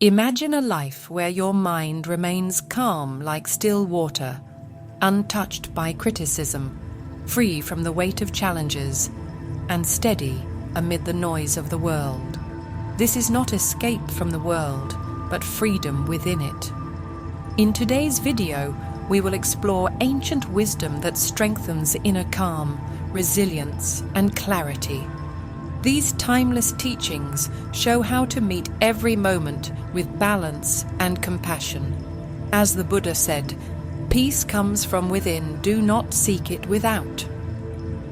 Imagine a life where your mind remains calm like still water, untouched by criticism, free from the weight of challenges, and steady amid the noise of the world. This is not escape from the world, but freedom within it. In today's video, we will explore ancient wisdom that strengthens inner calm, resilience, and clarity. These timeless teachings show how to meet every moment with balance and compassion. As the Buddha said, "Peace comes from within, do not seek it without."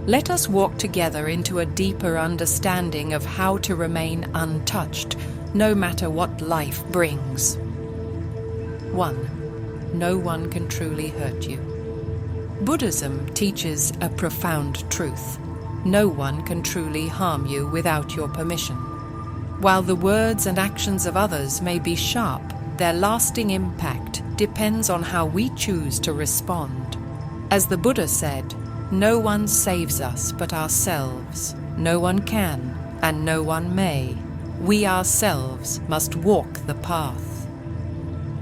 Let us walk together into a deeper understanding of how to remain untouched, no matter what life brings. 1. No one can truly hurt you. Buddhism teaches a profound truth. No one can truly harm you without your permission. While the words and actions of others may be sharp, their lasting impact depends on how we choose to respond. As the Buddha said, "No one saves us but ourselves. No one can, and no one may. We ourselves must walk the path."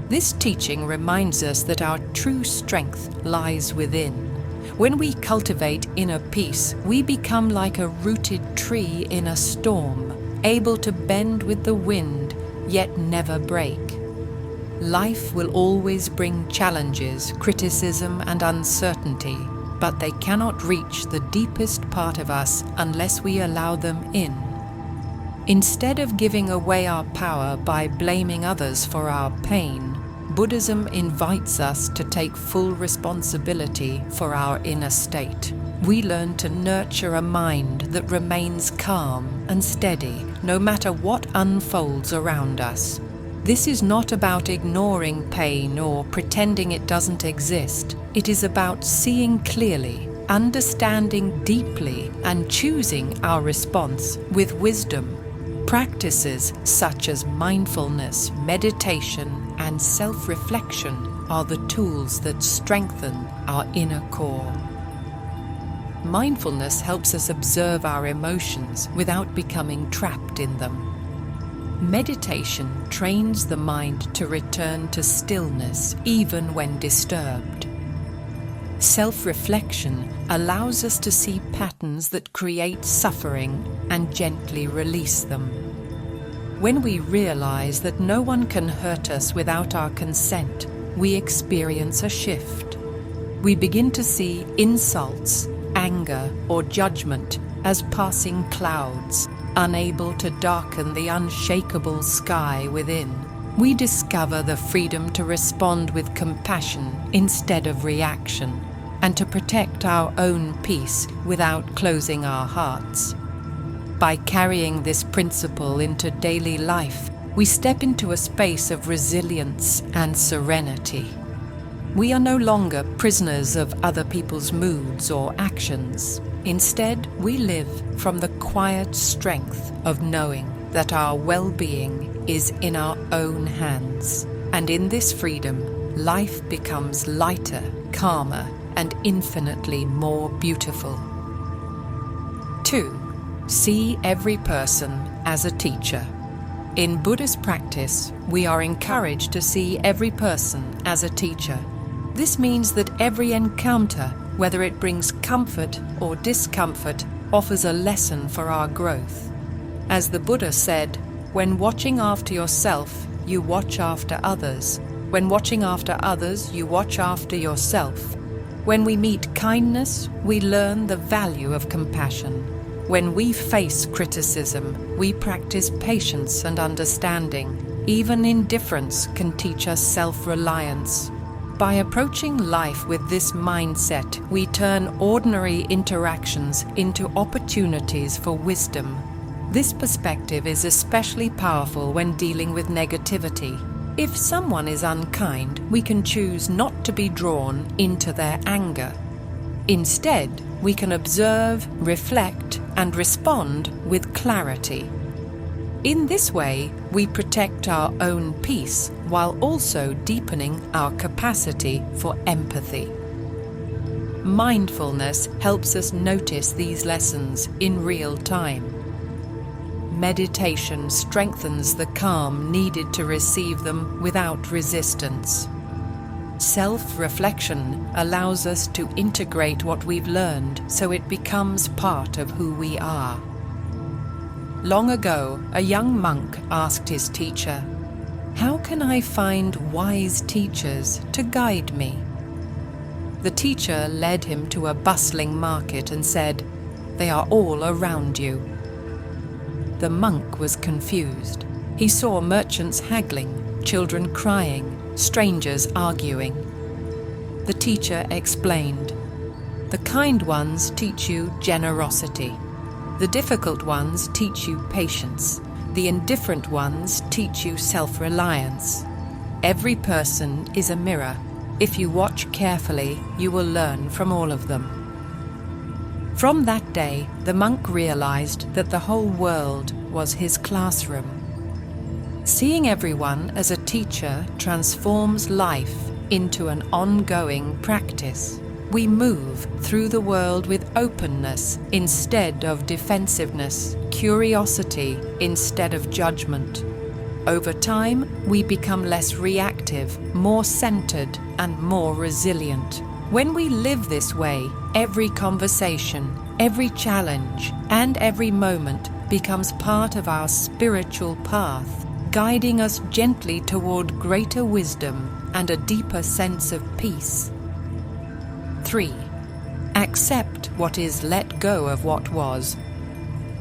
This teaching reminds us that our true strength lies within. When we cultivate inner peace, we become like a rooted tree in a storm, able to bend with the wind, yet never break. Life will always bring challenges, criticism, and uncertainty, but they cannot reach the deepest part of us unless we allow them in. Instead of giving away our power by blaming others for our pain, Buddhism invites us to take full responsibility for our inner state. We learn to nurture a mind that remains calm and steady, no matter what unfolds around us. This is not about ignoring pain or pretending it doesn't exist. It is about seeing clearly, understanding deeply, and choosing our response with wisdom. Practices such as mindfulness, meditation, and self-reflection are the tools that strengthen our inner core. Mindfulness helps us observe our emotions without becoming trapped in them. Meditation trains the mind to return to stillness even when disturbed. Self-reflection allows us to see patterns that create suffering and gently release them. When we realize that no one can hurt us without our consent, we experience a shift. We begin to see insults, anger, or judgment as passing clouds, unable to darken the unshakable sky within. We discover the freedom to respond with compassion instead of reaction, and to protect our own peace without closing our hearts. By carrying this principle into daily life, we step into a space of resilience and serenity. We are no longer prisoners of other people's moods or actions. Instead, we live from the quiet strength of knowing that our well-being is in our own hands. And in this freedom, life becomes lighter, calmer, and infinitely more beautiful. 2. See every person as a teacher. In Buddhist practice, we are encouraged to see every person as a teacher. This means that every encounter, whether it brings comfort or discomfort, offers a lesson for our growth. As the Buddha said, "When watching after yourself, you watch after others. When watching after others, you watch after yourself." When we meet kindness, we learn the value of compassion. When we face criticism, we practice patience and understanding. Even indifference can teach us self-reliance. By approaching life with this mindset, we turn ordinary interactions into opportunities for wisdom. This perspective is especially powerful when dealing with negativity. If someone is unkind, we can choose not to be drawn into their anger. Instead, we can observe, reflect, and respond with clarity. In this way, we protect our own peace while also deepening our capacity for empathy. Mindfulness helps us notice these lessons in real time. meditation strengthens the calm needed to receive them without resistance. Self-reflection allows us to integrate what we've learned so it becomes part of who we are. Long ago, a young monk asked his teacher, "How can I find wise teachers to guide me?" The teacher led him to a bustling market and said, "They are all around you." The monk was confused. He saw merchants haggling, children crying, strangers arguing. The teacher explained, "The kind ones teach you generosity. The difficult ones teach you patience. The indifferent ones teach you self-reliance. Every person is a mirror. If you watch carefully, you will learn from all of them." From that day, the monk realized that the whole world was his classroom. Seeing everyone as a teacher transforms life into an ongoing practice. We move through the world with openness instead of defensiveness, curiosity instead of judgment. Over time, we become less reactive, more centered, and more resilient. When we live this way, every conversation, every challenge, and every moment becomes part of our spiritual path, guiding us gently toward greater wisdom and a deeper sense of peace. 3. Accept what is, let go of what was.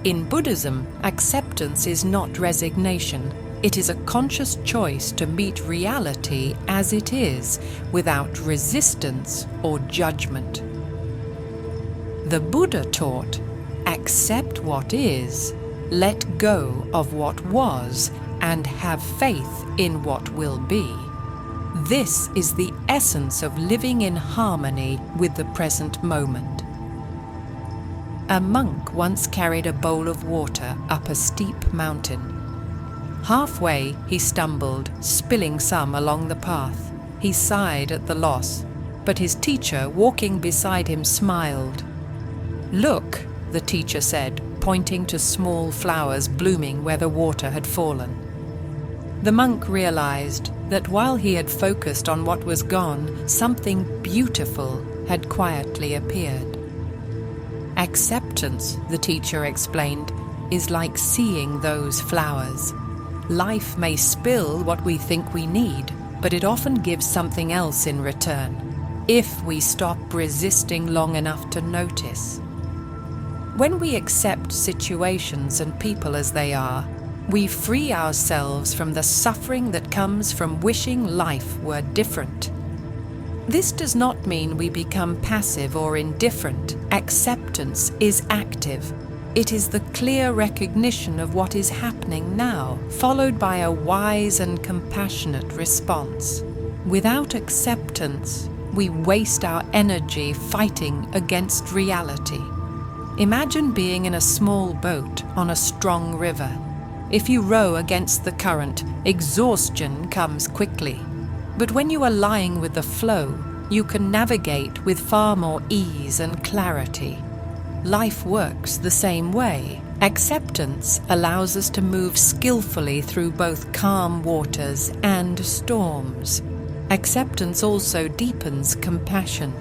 In Buddhism, acceptance is not resignation. It is a conscious choice to meet reality as it is, without resistance or judgment. The Buddha taught, accept what is, let go of what was, and have faith in what will be. This is the essence of living in harmony with the present moment. A monk once carried a bowl of water up a steep mountain. Halfway, he stumbled, spilling some along the path. He sighed at the loss, but his teacher, walking beside him, smiled. "Look," the teacher said, pointing to small flowers blooming where the water had fallen. The monk realized that while he had focused on what was gone, something beautiful had quietly appeared. Acceptance, the teacher explained, is like seeing those flowers. Life may spill what we think we need, but it often gives something else in return, if we stop resisting long enough to notice. When we accept situations and people as they are, we free ourselves from the suffering that comes from wishing life were different. This does not mean we become passive or indifferent. Acceptance is active. It is the clear recognition of what is happening now, followed by a wise and compassionate response. Without acceptance, we waste our energy fighting against reality. Imagine being in a small boat on a strong river. If you row against the current, exhaustion comes quickly. But when you are lying with the flow, you can navigate with far more ease and clarity. Life works the same way. Acceptance allows us to move skillfully through both calm waters and storms. Acceptance also deepens compassion.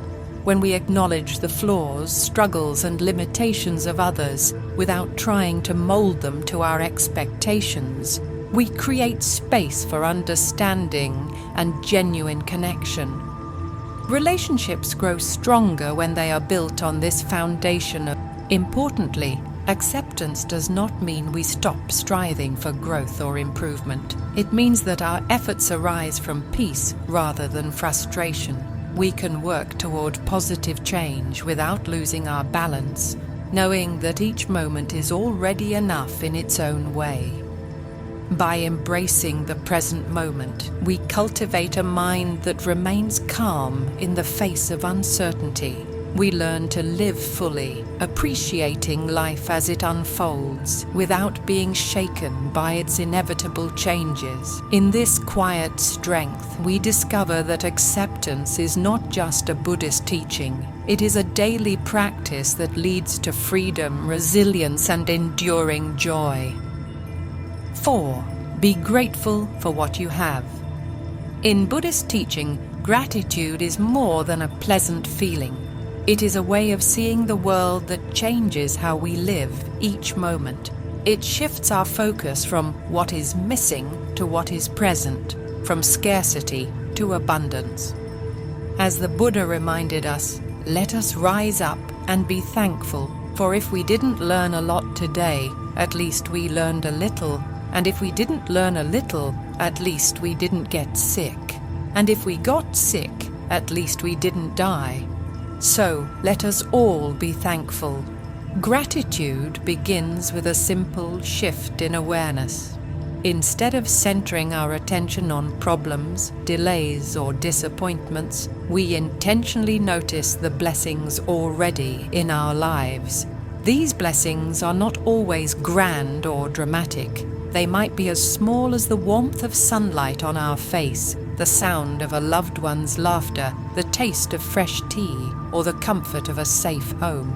When we acknowledge the flaws, struggles, and limitations of others without trying to mold them to our expectations, we create space for understanding and genuine connection. Relationships grow stronger when they are built on this foundation of. Importantly, acceptance does not mean we stop striving for growth or improvement. It means that our efforts arise from peace rather than frustration. We can work toward positive change without losing our balance, knowing that each moment is already enough in its own way. By embracing the present moment, we cultivate a mind that remains calm in the face of uncertainty. We learn to live fully, appreciating life as it unfolds, without being shaken by its inevitable changes. In this quiet strength, we discover that acceptance is not just a Buddhist teaching. It is a daily practice that leads to freedom, resilience, and enduring joy. 4. Be grateful for what you have. In Buddhist teaching, gratitude is more than a pleasant feeling. It is a way of seeing the world that changes how we live each moment. It shifts our focus from what is missing to what is present, from scarcity to abundance. As the Buddha reminded us, let us rise up and be thankful, for if we didn't learn a lot today, at least we learned a little, and if we didn't learn a little, at least we didn't get sick, and if we got sick, at least we didn't die. So let us all be thankful. Gratitude begins with a simple shift in awareness. Instead of centering our attention on problems, delays, or disappointments, we intentionally notice the blessings already in our lives. These blessings are not always grand or dramatic. They might be as small as the warmth of sunlight on our face, the sound of a loved one's laughter, the taste of fresh tea, or the comfort of a safe home.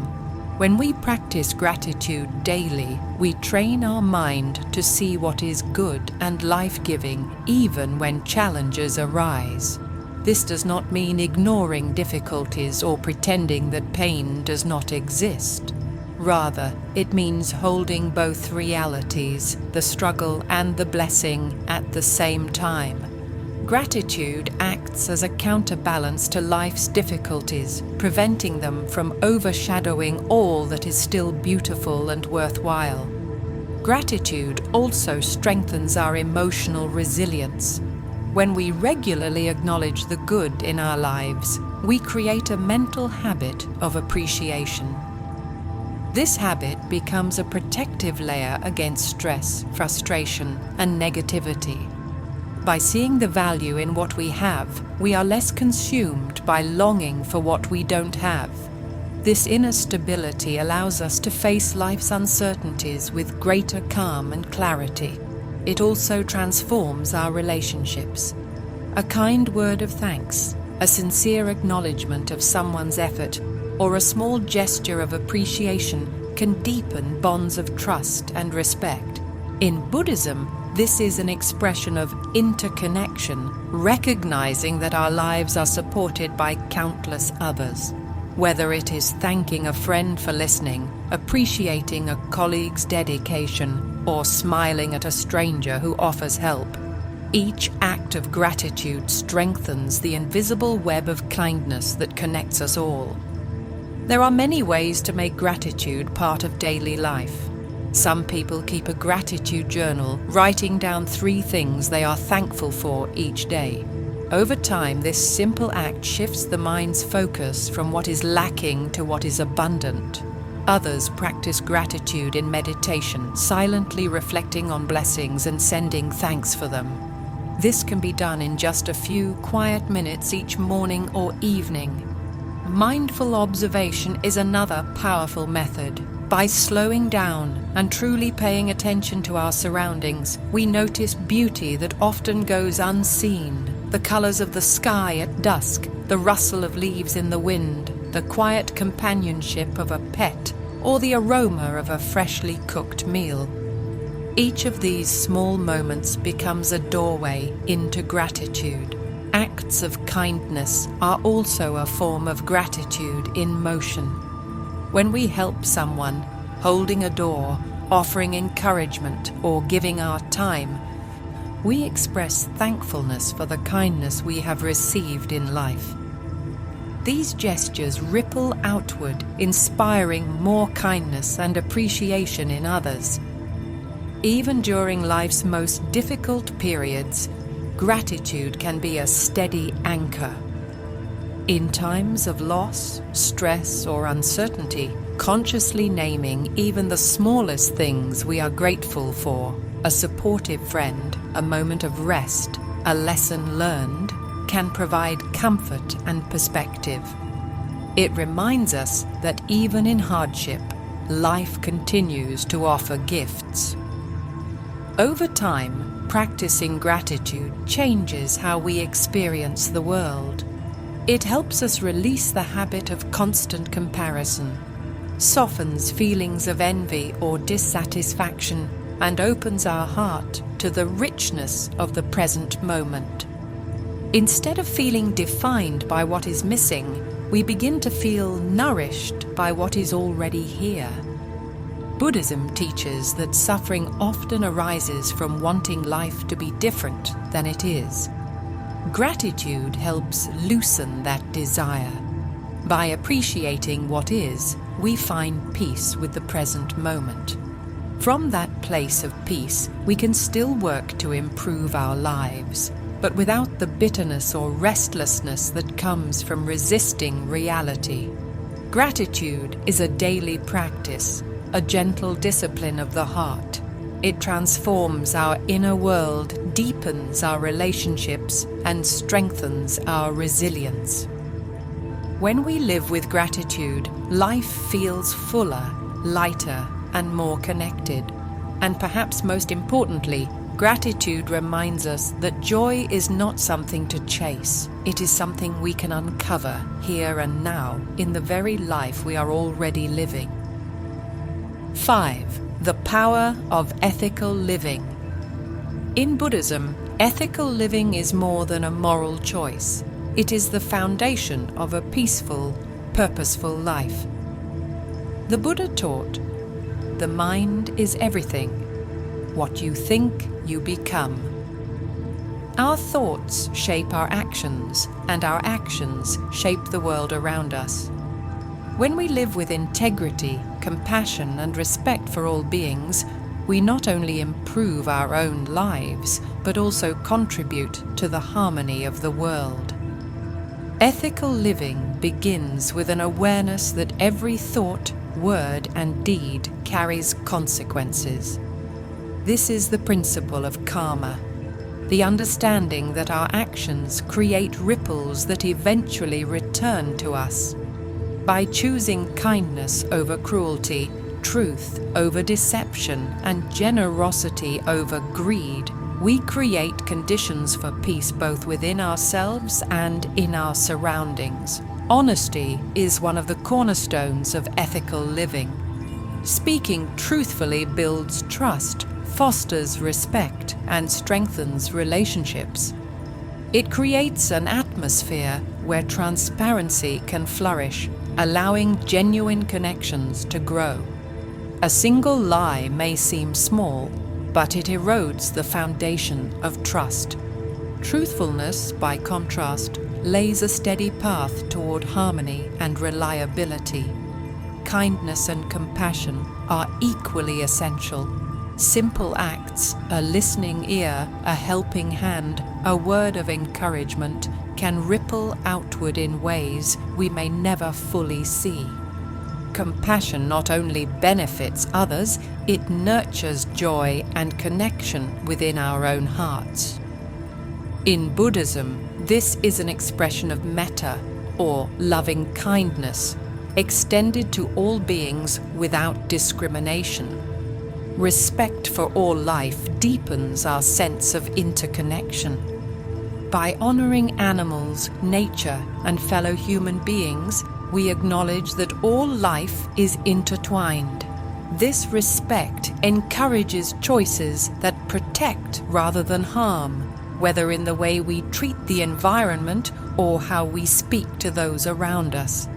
When we practice gratitude daily, we train our mind to see what is good and life-giving even when challenges arise. This does not mean ignoring difficulties or pretending that pain does not exist. Rather, it means holding both realities, the struggle and the blessing, at the same time. Gratitude acts as a counterbalance to life's difficulties, preventing them from overshadowing all that is still beautiful and worthwhile. Gratitude also strengthens our emotional resilience. When we regularly acknowledge the good in our lives, we create a mental habit of appreciation. This habit becomes a protective layer against stress, frustration, and negativity. By seeing the value in what we have, we are less consumed by longing for what we don't have. This inner stability allows us to face life's uncertainties with greater calm and clarity. It also transforms our relationships. A kind word of thanks, a sincere acknowledgement of someone's effort, or a small gesture of appreciation can deepen bonds of trust and respect. In Buddhism, this is an expression of interconnection, recognizing that our lives are supported by countless others. Whether it is thanking a friend for listening, appreciating a colleague's dedication, or smiling at a stranger who offers help, each act of gratitude strengthens the invisible web of kindness that connects us all. There are many ways to make gratitude part of daily life. Some people keep a gratitude journal, writing down 3 things they are thankful for each day. Over time, this simple act shifts the mind's focus from what is lacking to what is abundant. Others practice gratitude in meditation, silently reflecting on blessings and sending thanks for them. This can be done in just a few quiet minutes each morning or evening. Mindful observation is another powerful method. By slowing down and truly paying attention to our surroundings, we notice beauty that often goes unseen. The colors of the sky at dusk, the rustle of leaves in the wind, the quiet companionship of a pet, or the aroma of a freshly cooked meal. Each of these small moments becomes a doorway into gratitude. Acts of kindness are also a form of gratitude in motion. When we help someone, holding a door, offering encouragement, or giving our time, we express thankfulness for the kindness we have received in life. These gestures ripple outward, inspiring more kindness and appreciation in others. Even during life's most difficult periods, gratitude can be a steady anchor. In times of loss, stress, or uncertainty, consciously naming even the smallest things we are grateful for, a supportive friend, a moment of rest, a lesson learned, can provide comfort and perspective. It reminds us that even in hardship, life continues to offer gifts. Over time, practicing gratitude changes how we experience the world. It helps us release the habit of constant comparison, softens feelings of envy or dissatisfaction, and opens our heart to the richness of the present moment. Instead of feeling defined by what is missing, we begin to feel nourished by what is already here. Buddhism teaches that suffering often arises from wanting life to be different than it is. Gratitude helps loosen that desire. By appreciating what is, we find peace with the present moment. From that place of peace, we can still work to improve our lives, but without the bitterness or restlessness that comes from resisting reality. Gratitude is a daily practice, a gentle discipline of the heart. It transforms our inner world, deepens our relationships, and strengthens our resilience. When we live with gratitude, life feels fuller, lighter, and more connected. And perhaps most importantly, gratitude reminds us that joy is not something to chase. It is something we can uncover here and now in the very life we are already living. 5. The power of ethical living. In Buddhism, ethical living is more than a moral choice. It is the foundation of a peaceful, purposeful life. The Buddha taught, "The mind is everything. What you think, you become." Our thoughts shape our actions, and our actions shape the world around us. When we live with integrity, compassion, and respect for all beings, we not only improve our own lives, but also contribute to the harmony of the world. Ethical living begins with an awareness that every thought, word, and deed carries consequences. This is the principle of karma, the understanding that our actions create ripples that eventually return to us. By choosing kindness over cruelty, truth over deception, and generosity over greed, we create conditions for peace both within ourselves and in our surroundings. Honesty is one of the cornerstones of ethical living. Speaking truthfully builds trust, fosters respect, and strengthens relationships. It creates an atmosphere where transparency can flourish, allowing genuine connections to grow. A single lie may seem small, but it erodes the foundation of trust. Truthfulness, by contrast, lays a steady path toward harmony and reliability. Kindness and compassion are equally essential. Simple acts, a listening ear, a helping hand, a word of encouragement, can ripple outward in ways we may never fully see. Compassion not only benefits others, it nurtures joy and connection within our own hearts. In Buddhism, this is an expression of metta, or loving kindness, extended to all beings without discrimination. Respect for all life deepens our sense of interconnection. By honoring animals, nature, and fellow human beings, we acknowledge that all life is intertwined. This respect encourages choices that protect rather than harm, whether in the way we treat the environment or how we speak to those around us.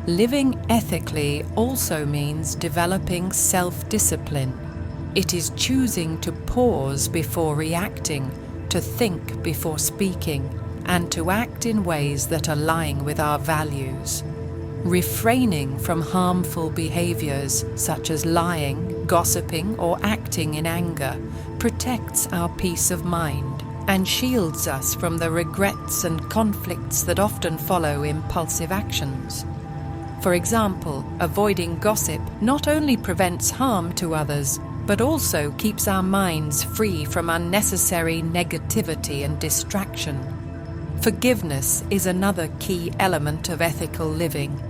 Living ethically also means developing self-discipline. It is choosing to pause before reacting, to think before speaking, and to act in ways that align with our values. Refraining from harmful behaviors such as lying, gossiping, or acting in anger protects our peace of mind and shields us from the regrets and conflicts that often follow impulsive actions. For example, avoiding gossip not only prevents harm to others, but also keeps our minds free from unnecessary negativity and distraction. Forgiveness is another key element of ethical living.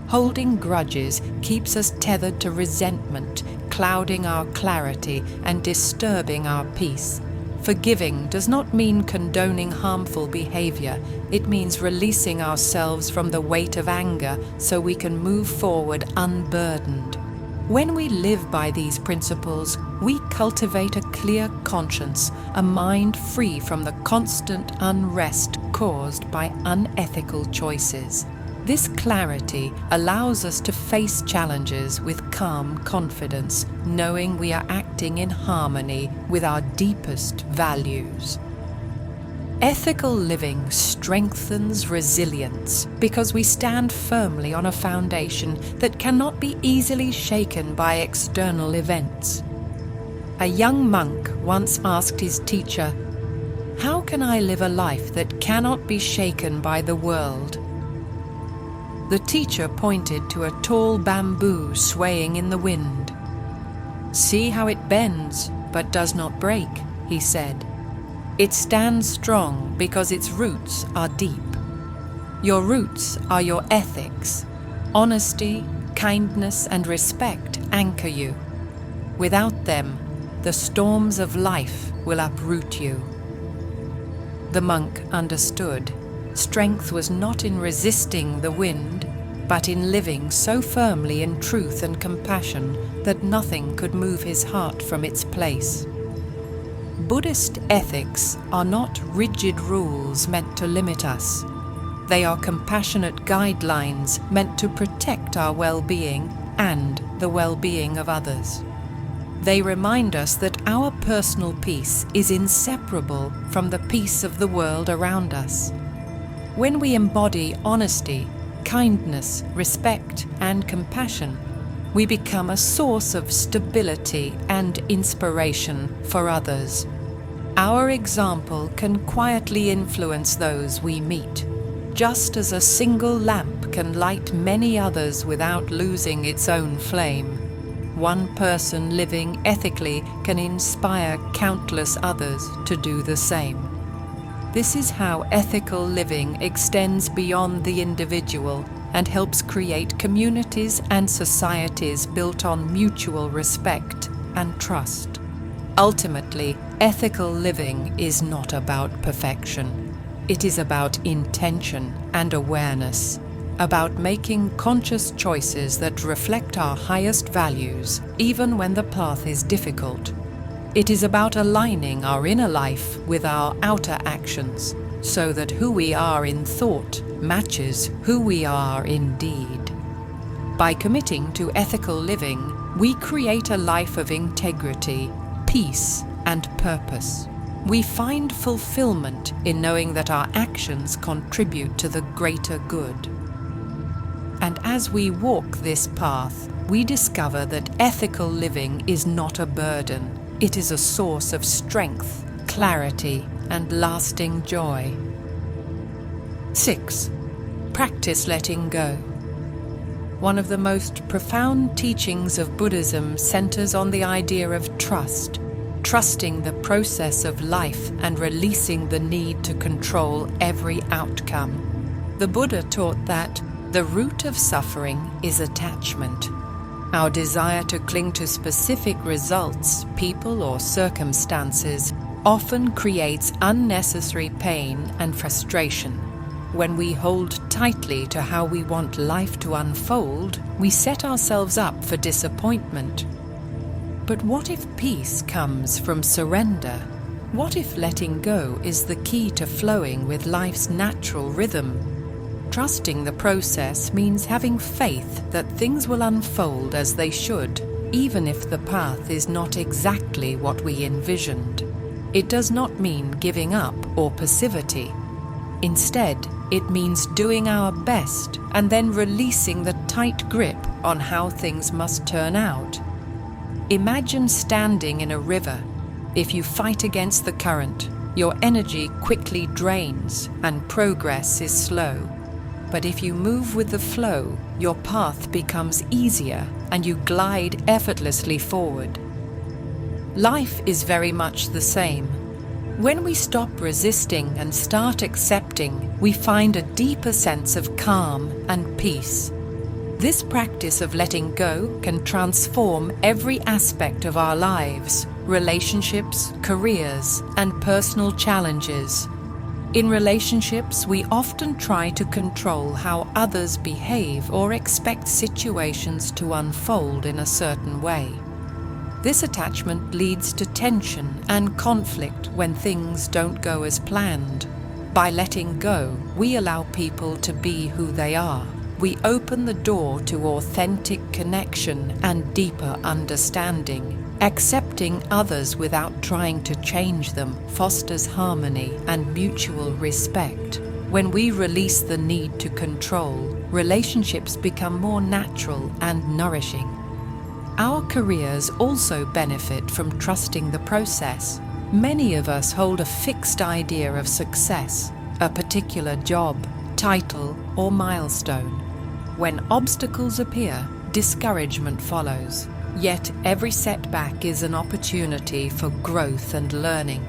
Holding grudges keeps us tethered to resentment, clouding our clarity and disturbing our peace. Forgiving does not mean condoning harmful behavior. It means releasing ourselves from the weight of anger so we can move forward unburdened. When we live by these principles, we cultivate a clear conscience, a mind free from the constant unrest caused by unethical choices. This clarity allows us to face challenges with calm confidence, knowing we are acting in harmony with our deepest values. Ethical living strengthens resilience because we stand firmly on a foundation that cannot be easily shaken by external events. A young monk once asked his teacher, "How can I live a life that cannot be shaken by the world?" The teacher pointed to a tall bamboo swaying in the wind. "See how it bends, but does not break," he said. "It stands strong because its roots are deep. Your roots are your ethics. Honesty, kindness, and respect anchor you. Without them, the storms of life will uproot you." The monk understood. Strength was not in resisting the wind, but in living so firmly in truth and compassion that nothing could move his heart from its place. Buddhist ethics are not rigid rules meant to limit us. They are compassionate guidelines meant to protect our well-being and the well-being of others. They remind us that our personal peace is inseparable from the peace of the world around us. When we embody honesty, kindness, respect, and compassion, we become a source of stability and inspiration for others. Our example can quietly influence those we meet, just as a single lamp can light many others without losing its own flame. One person living ethically can inspire countless others to do the same. This is how ethical living extends beyond the individual and helps create communities and societies built on mutual respect and trust. Ultimately, ethical living is not about perfection. It is about intention and awareness, about making conscious choices that reflect our highest values, even when the path is difficult. It is about aligning our inner life with our outer actions, so that who we are in thought matches who we are in deed. By committing to ethical living, we create a life of integrity, peace, and purpose. We find fulfillment in knowing that our actions contribute to the greater good. And as we walk this path, we discover that ethical living is not a burden. It is a source of strength, clarity, and lasting joy. 6. Practice letting go. One of the most profound teachings of Buddhism centers on the idea of trust, trusting the process of life and releasing the need to control every outcome. The Buddha taught that the root of suffering is attachment. Our desire to cling to specific results, people, or circumstances often creates unnecessary pain and frustration. When we hold tightly to how we want life to unfold, we set ourselves up for disappointment. But what if peace comes from surrender? What if letting go is the key to flowing with life's natural rhythm? Trusting the process means having faith that things will unfold as they should, even if the path is not exactly what we envisioned. It does not mean giving up or passivity. Instead, it means doing our best and then releasing the tight grip on how things must turn out. Imagine standing in a river. If you fight against the current, your energy quickly drains and progress is slow. But if you move with the flow, your path becomes easier and you glide effortlessly forward. Life is very much the same. When we stop resisting and start accepting, we find a deeper sense of calm and peace. This practice of letting go can transform every aspect of our lives, relationships, careers, and personal challenges. In relationships, we often try to control how others behave or expect situations to unfold in a certain way. This attachment leads to tension and conflict when things don't go as planned. By letting go, we allow people to be who they are. We open the door to authentic connection and deeper understanding. Accepting others without trying to change them fosters harmony and mutual respect. When we release the need to control, relationships become more natural and nourishing. Our careers also benefit from trusting the process. Many of us hold a fixed idea of success, a particular job, title, or milestone. When obstacles appear, discouragement follows. Yet every setback is an opportunity for growth and learning.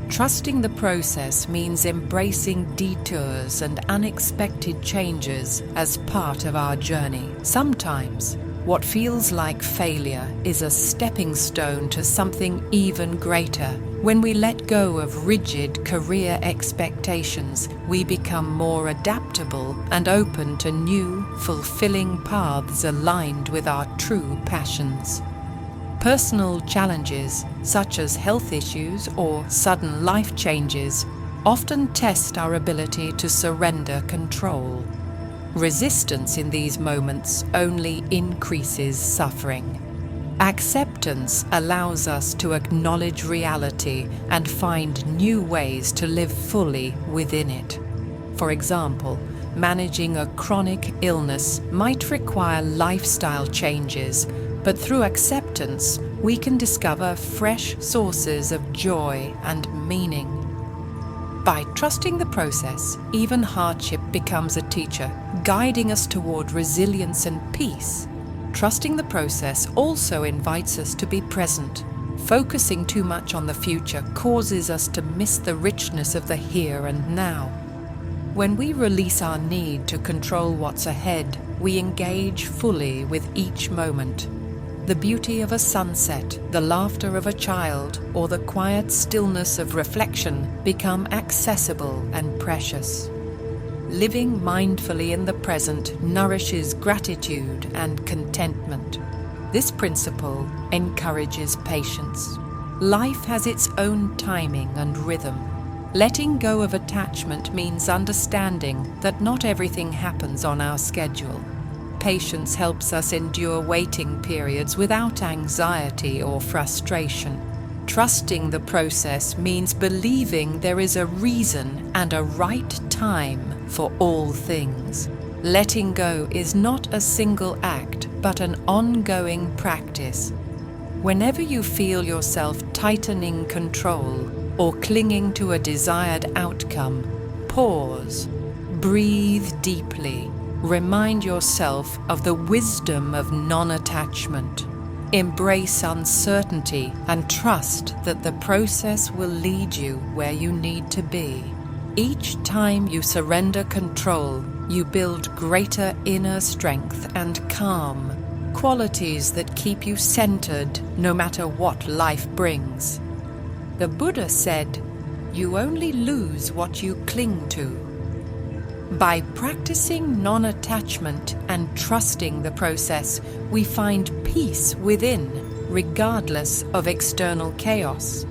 Trusting the process means embracing detours and unexpected changes as part of our journey. Sometimes, what feels like failure is a stepping stone to something even greater. When we let go of rigid career expectations, we become more adaptable and open to new, fulfilling paths aligned with our true passions. Personal challenges, such as health issues or sudden life changes, often test our ability to surrender control. Resistance in these moments only increases suffering. Acceptance allows us to acknowledge reality and find new ways to live fully within it. For example, managing a chronic illness might require lifestyle changes, but through acceptance, we can discover fresh sources of joy and meaning. By trusting the process, even hardship becomes a teacher, guiding us toward resilience and peace. Trusting the process also invites us to be present. Focusing too much on the future causes us to miss the richness of the here and now. When we release our need to control what's ahead, we engage fully with each moment. The beauty of a sunset, the laughter of a child, or the quiet stillness of reflection become accessible and precious. Living mindfully in the present nourishes gratitude and contentment. This principle encourages patience. Life has its own timing and rhythm. Letting go of attachment means understanding that not everything happens on our schedule. Patience helps us endure waiting periods without anxiety or frustration. Trusting the process means believing there is a reason and a right time for all things. Letting go is not a single act, but an ongoing practice. Whenever you feel yourself tightening control or clinging to a desired outcome, pause, breathe deeply. Remind yourself of the wisdom of non-attachment. Embrace uncertainty and trust that the process will lead you where you need to be. Each time you surrender control, you build greater inner strength and calm, qualities that keep you centered no matter what life brings. The Buddha said, "You only lose what you cling to." By practicing non-attachment and trusting the process, we find peace within, regardless of external chaos.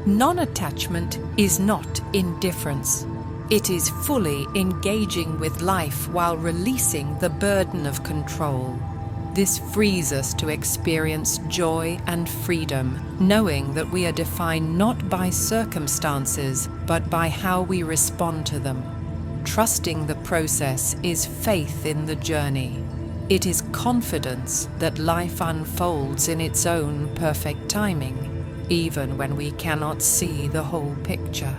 Non-attachment is not indifference. It is fully engaging with life while releasing the burden of control. This frees us to experience joy and freedom, knowing that we are defined not by circumstances, but by how we respond to them. Trusting the process is faith in the journey. It is confidence that life unfolds in its own perfect timing, even when we cannot see the whole picture.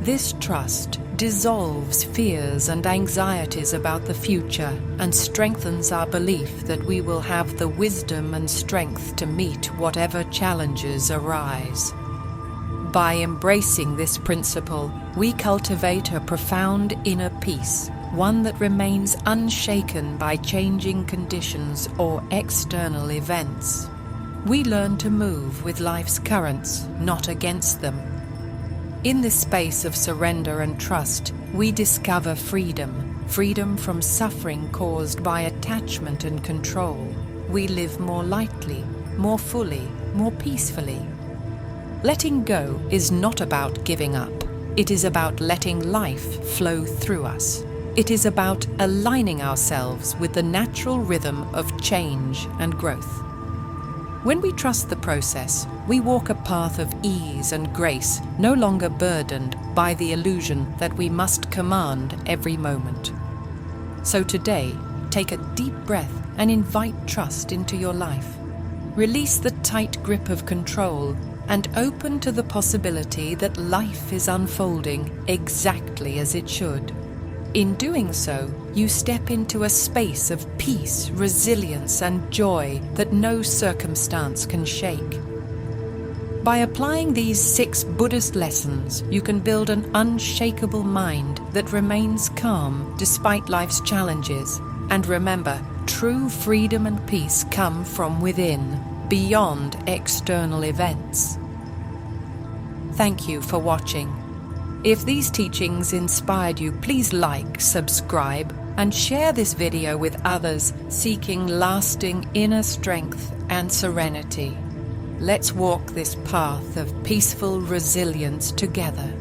This trust dissolves fears and anxieties about the future and strengthens our belief that we will have the wisdom and strength to meet whatever challenges arise. By embracing this principle, we cultivate a profound inner peace, one that remains unshaken by changing conditions or external events. We learn to move with life's currents, not against them. In this space of surrender and trust, we discover freedom, freedom from suffering caused by attachment and control. We live more lightly, more fully, more peacefully. Letting go is not about giving up. It is about letting life flow through us. It is about aligning ourselves with the natural rhythm of change and growth. When we trust the process, we walk a path of ease and grace, no longer burdened by the illusion that we must command every moment. So today, take a deep breath and invite trust into your life. Release the tight grip of control and open to the possibility that life is unfolding exactly as it should. In doing so, you step into a space of peace, resilience, and joy that no circumstance can shake. By applying these 6 Buddhist lessons, you can build an unshakable mind that remains calm despite life's challenges. And remember, true freedom and peace come from within, beyond external events. Thank you for watching. If these teachings inspired you, please like, subscribe, and share this video with others seeking lasting inner strength and serenity. Let's walk this path of peaceful resilience together.